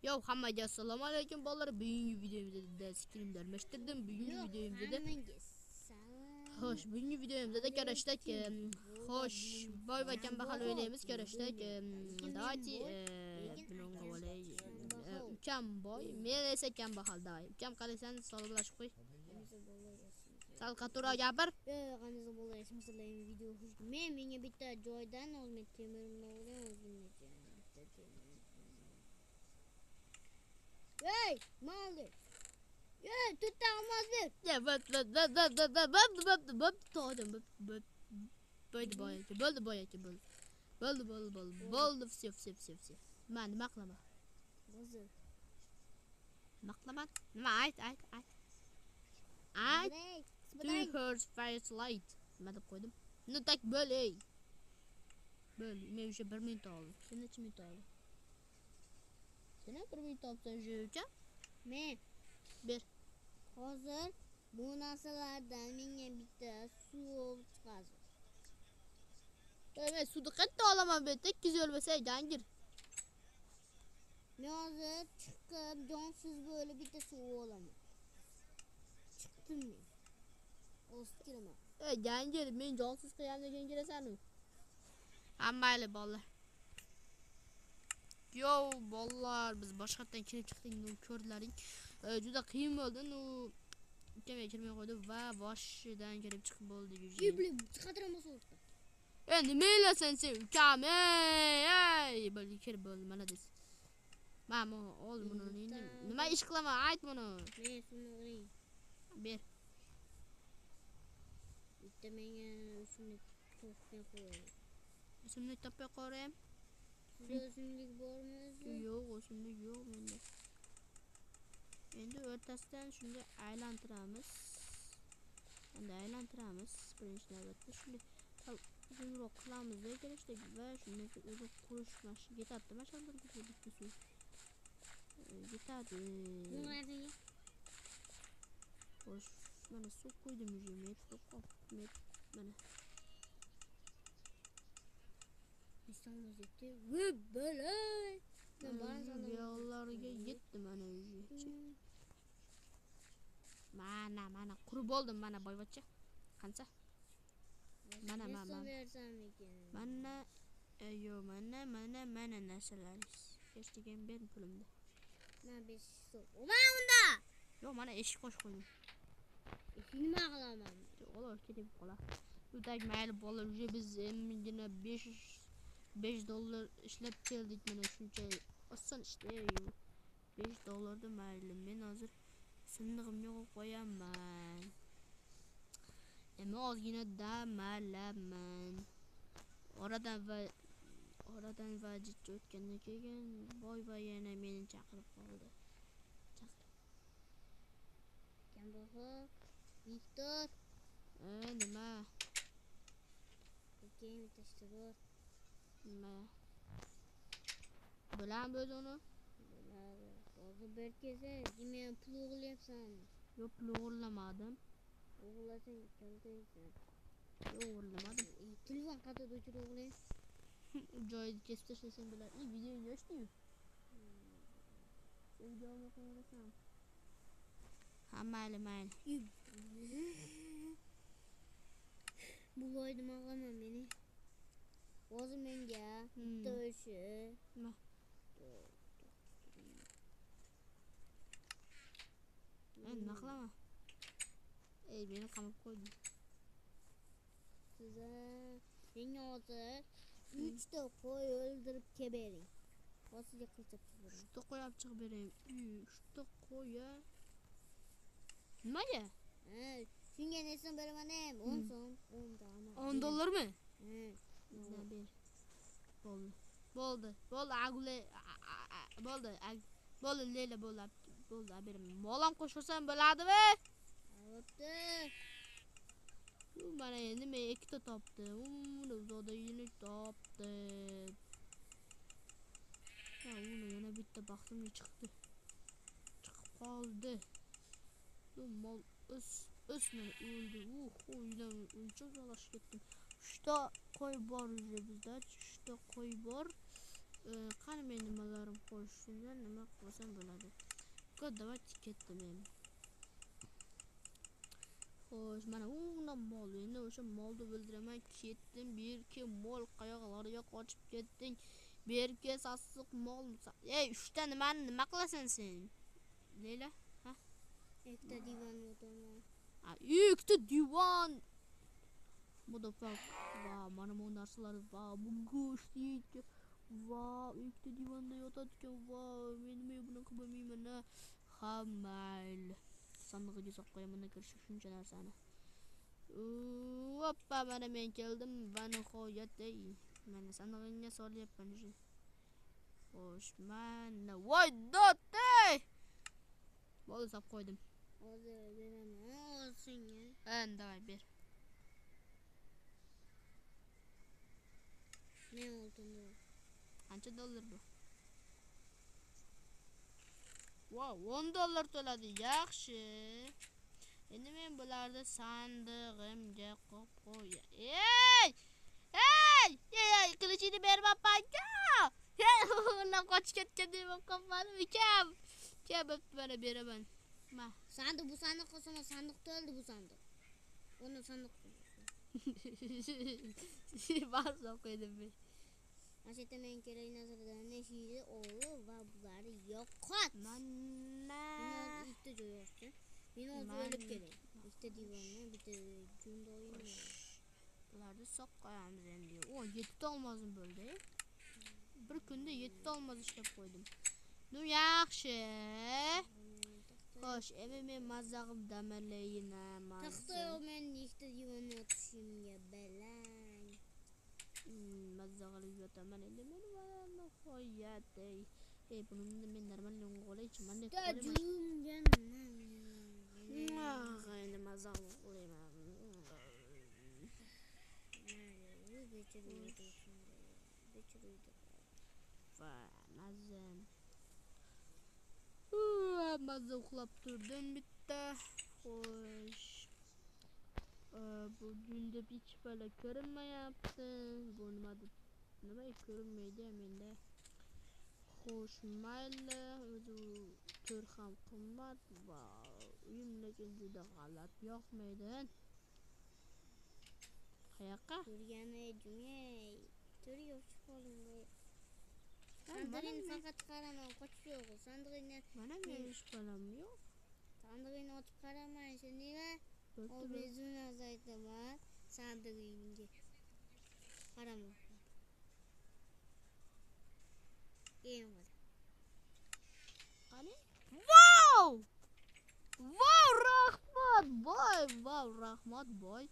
Yo hammaga assalomu alaykum bolalar. Bugungi videomizda skrimlar mashtirdim. Bugungi videomizda xo'sh, bugungi videomizda karashtak xo'sh, boy va kambag'al o'ynaymiz karashtak. Давайте bunga olay. Ukam boy, men esa kambag'al davay. Ukam qalasan salomlashib qo'y. Sal qatura gapir. Qanday bo'lay, masalan, video menga bitta joydan o'zim temirimni olaman, Hey, maldi. Tutta olmazdi. Ya bo'ldi все. Man nima qilaman? Nima qilaman? Nima ayt. Two hertz firelight. Nima deb qo'ydim? No tak bo'l ey. Bo'l, men o'sha 1 minut oldim. Sen necha minut olding? Sen 1 minut olsan o'sha. Men Ber. hozir bu narsalardan menga bitta suv chiqadi. Men suvni qayerda olaman bu 8 bo'lmasa jangir. Men hozir chiqib jonsiz bo'lib bitta suv olaman. Chiqdim men. O'zib kiraman. Jangir, men jonsiz qilgandan keyin kirasan-ku. Hammayli bolalar. Yo bolalar, biz boshqatdan kirib chiqdik, ko'rdilaring. Juda qiyin bo'ldi. Ukam kirmay qo'ydi va boshidan kirib chiqib bo'ldi yuzi. Iblim, chiqadiramiz o'rta. Nima elasan sen ukam? Ey, bo'ldi kirib bo'ldi, mana des. Mana ol buni endi. Nima ish qilaman? Ayt buni. Men shuni oling. Ber. Bitta menga shuni to'xtatib qo'ying. O'simlik topib qo'yayim. O'simlik bormi? Yo'q, o'simlik yo'q menda. Endi o'rtasidan shunday aylantiramiz. Birinchi navbatda shunday uzunroq qilamiz kerakda va shunday o'zi qurish mashina ketadi. Mashallah bitta suv. Ketadi. Xo'sh, mana suv qo'ydim уже metr qop. Mana. İstanbul'da ve böyle. Yollarga yetdi mana уже. Mana qurib oldim mana boyvachcha. Qancha? Mana. Mana narsalar. Hech degan ber pulimni. Mana 5 so'm. Unda. Yo'q, mana eshik qo'shib qo'ydim. Nima qilaman? Olar ketib qolar. Udak mayli bolalar, уже biz endi 5 dollar ishlab keldik mana shuncha. Oson ishlaydi. 5 dollarda mayli. Men hozir sindig'imga qo'yib qo'yaman. Endi ozgina damalaman. Oradan vajit o'tgandan keyin boy va yana meni chaqirib qoldi. Kambag'al Viktor. Nima? Keyin tashlab. Nima? Bilan biz uni? Hozir bir kese men pul o'g'irlayapsan. Yo'q, pul o'g'irlamadim. O'g'irlasang kaltaysan. O'g'irlamadim. Telefon qayerda o'chirib o'g'irlaysan? Joyni kesib tashlasang bo'lar. Videoni yo'qmi? Videoni qo'yasan. Mayli. Bu loyni maqlaman meni. Hozir menga bitta o'shi. Nima? Nima qilaman? Meni qamab qo'yding. Siz menga hozir 3 ta qo'y o'ldirib kelbering. Hozirga qilib chiqaring. 3 ta qo'y olib chiqib berayim. 3 ta qo'y. Nimaga? Shunga nesin beraman ham 10 so'm, 10 dona. 10 dollarmi? Ber. Bo'ldi. Agule. Bo'ldi, Leyla bo'ldi. Beraman. Molam qo'shsam bo'ladimi? Bo'pti. Mana endi men 2 ta topdim. Uni uzoqda yini topdim. Uni yana bitta baxtimga chiqib qoldi. Mol o'smani o'ldi. Uydan uncha uzoqlashib ketdim. 3 ta qo'y bor bizda. 3 ta qo'y bor. Qani men nimalarim qo'yish shundan nima qilsam bo'ladi? Давайте ketdim men. Xo'sh, mana unda mol. Endi o'sha molni o'ldiraman, ketdim. Berki mol qayoqlarga qochib ketding? Berki sassiq mol. Ey, 3 ta nima qilasan sen? Leyla? Ha? Ikkita divan o'tiraman. Ikkita divan. Motherfuck. Va, mana bu narsalar va bu go'sht yeydi. Va, ikkita divanda yotadigan. Va, men nima bunaqa bo'lmayman. Ha, mayli. Sandig'iga solib qo'yaman kirishib shuncha narsani. Hoppa, mana men keldim va nihoyat mana sandig'imga solyapman shu. Xo'sh, mana voy dotay. Bo'ldi, solib qo'ydim. Hozir beraman senga. Davay ber. Ne oldu bu? Qancha dollar bu? Wow, $10 to'ladi. Yaxshi. Endi men bularni sandig'imga qo'yib qo'yay. Ey, qilichini bermabman-ku. Ular qochib ketgan deb qolmadim ukam. Kelib mana beraman. Ma. Sandık bu sandık olsa sandık to'ldi bu sandık. Onu sandık. Bazı qo'ydim men. Aslında men kerak nazardan neshiydi o'g'li va bularni yo'qot. Mana. Bitta joy yo'qchi. Men o'zim o'lib kelay. Bitta divonni, bitta jundoyim. Bularni soq qo'yamiz endi. O 7 ta olmazim bo'ldi. Bir kunda 7 ta olmaz ishlab qo'ydim. Nu yaxshi. Xo'sh, men mazag'im damalayman. Taxta men ikkita divonni yotishimga belang. Mazag'lik yotaman endi men nihoyat. Buni men normal yo'ng'ola ichaman deb qo'ydim. Endi mazag'lik qilaman. Va mazam. Mazza uxlab turdim bitta. Xo'sh. Bu junda hech bala ko'rinmayapti. Bu nima ko'rinmaydi menda. Xo'sh, mayli. O'zi to'r ham qimmat va uyimdagi juda g'alati yoqmaydi. Qayoqqa? Turgani jumay. Tur yo'q qo'limda. Sandig'ini faqat qaraman, qochib yo'q. Sandig'ini mana men hech balam yo'q. Sandig'ini otib qaraman, nima? Obezun azaytaman. Sandig'ingga qaraman. Qani? Wow! Wow, rahmat boy. Wow, rahmat boy.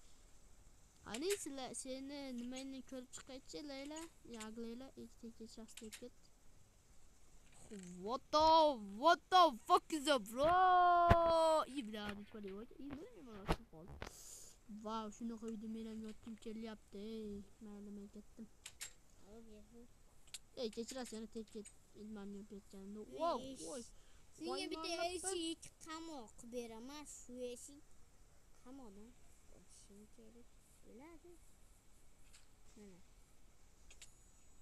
Qani sizlar seni nimani ko'rib chiqaychi Layla? Yaglayla, ikkita shaxsga ket. What the fuck is up, bro? İbrahim böyle var. İyi böyle mi oldu? Wow, şunu koydum benim yottum kelyaptı. Malum ettim. Keçiras seni tek et. İlmam yok edeceğim. Wow, wow. Senga bitta eshik qamoq beraman, shu eshik qamoqdan o'tishing kerak. Bo'ladi.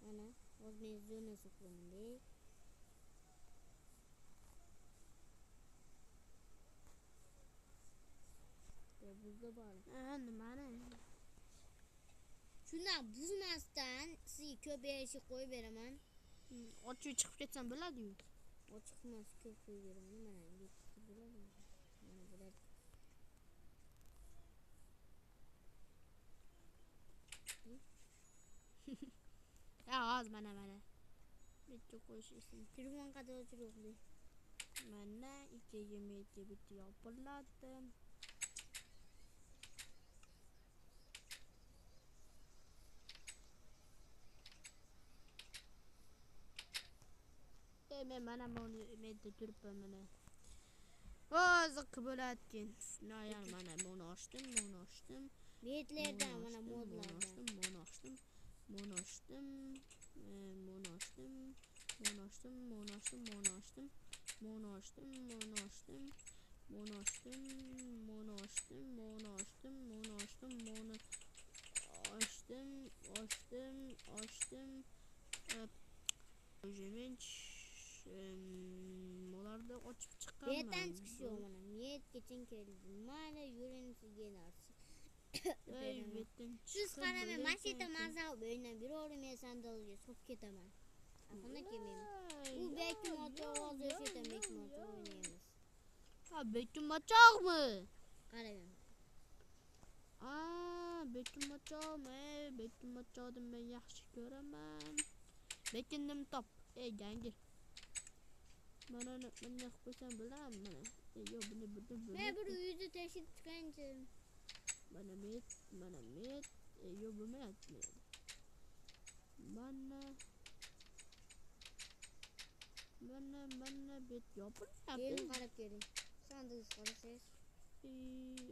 Mana, o'zimiz zonasi qo'ydik. Buzda bor. Nimani? Shundan buzmasdan sizga ko'p eshik qo'yib beraman. Ochib chiqib ketsam bo'ladi-yu. Ochiqmas ko'p qo'yib beraman. Mana bitta bo'ladi. Mana bo'ladi. Ya az mana. Bitta qo'yishsin. Telefon qadar o'chiribdi. Mana 2 bitta yopiladi. Men mana buni menda turibman mana. Hozir bo'larkan. Noyan mana buni ochdim. Betlardan mana modlardan. Buni ochdim. Jemenç ularda qochib chiqqanman. Yerdan chiqish yo'q mana. Niyet geçen keldim. Mayli yurinsiz gelarsiz. Siz qaramay, mashina mazal o'ynab yuravermay sandalga so'p ketaman. Aqlna kelmayman. U bekim ochoq o'sha bekim ochoq o'ynaymiz. Ha, bekim ochoqmi? Qarayman. Bekim ochoqmi? Bekim ochoqni men yaxshi ko'raman. Bekindim top. Ey gangir. Mana qilib qo'ysam bo'ladimi mana? Yo'q, buni. Men bir uyni tashib chiqanchi. Mana met. Yo'q, bo'lmayapti. Mana bet yopilyapti. Keling qarab keling. Sandiq qarasangiz.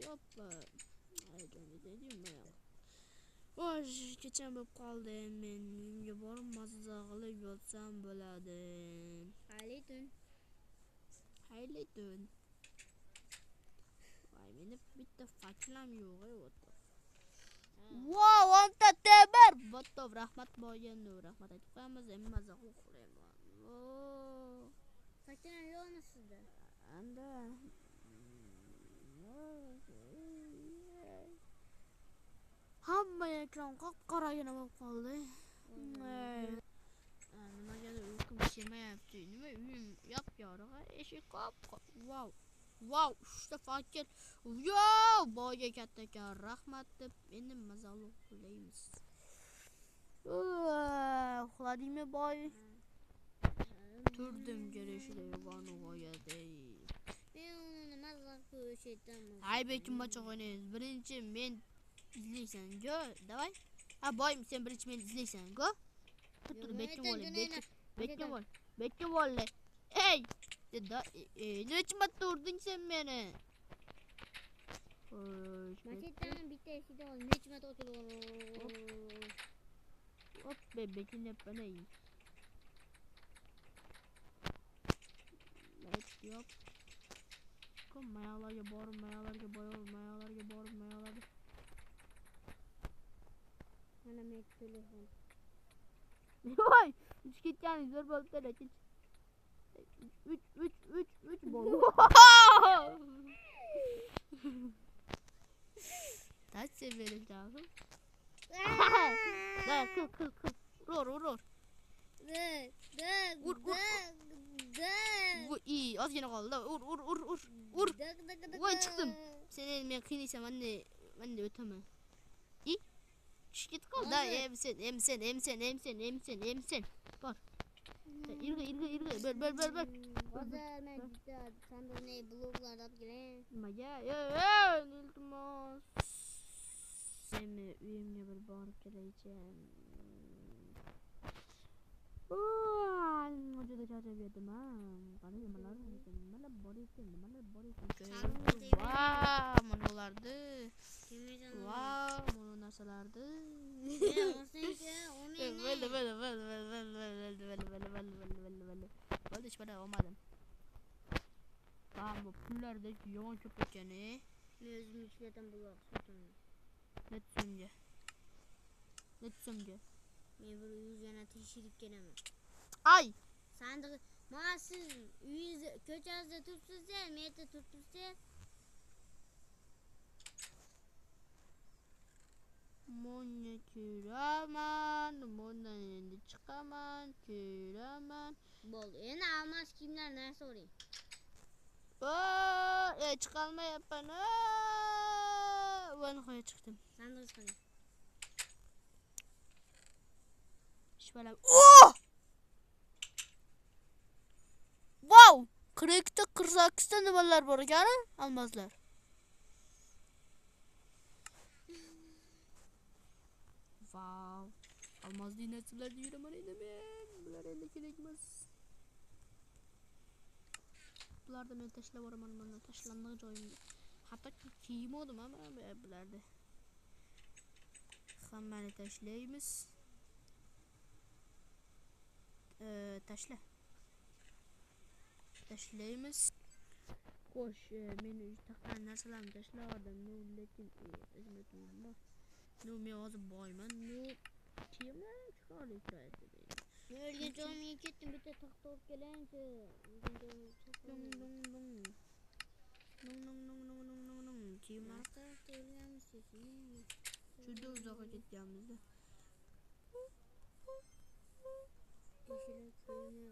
Hoppa. Ay, deyman. Voy, kecham bo'lib qoldi. Men uyimga borib mazza qilib yotsam bo'ladi. Hayli tun. Voy, meni bitta fakilam yo'q o'tdi. Wow, anta temir. Bo'tov rahmat boyanu, rahmat aytib qo'yamiz, men mazza qilib qo'yayman. Fakilam yo'qmi sizda? Anda. Hamma ekran qop-qoragina bo'lib qoldi. Nimagadir uyqum kelmayapti. Nima uyim yop-yorug', eshik qop. Wow, uchta fakir. Boyga kattakan rahmat deb endi mazali qo'yamiz. Uxladingmi boy? Turdim kelishida yog'on g'oyada. Men uni mazza ko'rsataman. Hay, bekim ochoq o'ynaymiz. Birinchi men izlaysan, go. Davay. Ha, boy, sen birinchi men izlaysan, go. Tur, bekim ol. Hey! Necha marta urding sen meni? Mashetani bitta eshikda ol. Necha marta o'tiraver. Hop, bekim yapana. Yop. Kom mayalarga borib. Mana men telefon. Voy, uch ketgan zo'r bo'ldi lekin. 3 bo'ldi. Taç severim lazım. Da kıl. Ror. Vur. Bu iyi, az yine kaldı. Vur. Vay, çıktım. Sen elime kıynaysam ben de ötemem. İyi. Şu git kal da emsen. Bak. İrgı. Böl. Hozir men bitta sandiqni bloklar olib kelay. Nimaga? Iltimos. Seni uyimga bir borib kelaycham. Juda charchab ketdim ha. Qani nimalar bor ekan. Vau, mana ularni. Vau, mana narsalarni. Bo'ldi, hech bana olmadim. Tamam, bu pullardek yomon ko'p ekan. Men o'zim ishlatam bular sotaman. Net so'mga. Men bir uy yana tekshirib kelaman. Ay! Sandiq, mana siz uyingiz ko'changizda turibsiz, men yerda turibsiz. Monna kiraman, mondan endi chiqaman, kiraman. Bo'ldi. Endi almas kiyimlar narsa oling. Chiqolmayapman. Va nihoyat chiqdim. Sandiq chiqing. Ishbalam. Wow! 42 ta 48 ta nimalar bor ekan? Almazlar. Wow! Almazli narsalarni yuraman endi men. Bular endi kerak emas. Bularni men tashlab yuboraman, mana tashlandiq joyimga. Hatto kiymodim ham bularni. Hammani tashlaymiz. Tashlaymiz. Xo'sh, men taqqan narsalarni tashladim, lekin men hozir boyman. Kiyimlar chiqarib turadi. Ölgünce olmaya gittim bir de takta olup gelince. Ölgünce olmaya çok Dum oldu. dum dum. Dum dum dum dum dum dum dum. Kim var? Tarafta ölgen sesini. Şurada uzağa gideceğimizde. Yeşile köyüne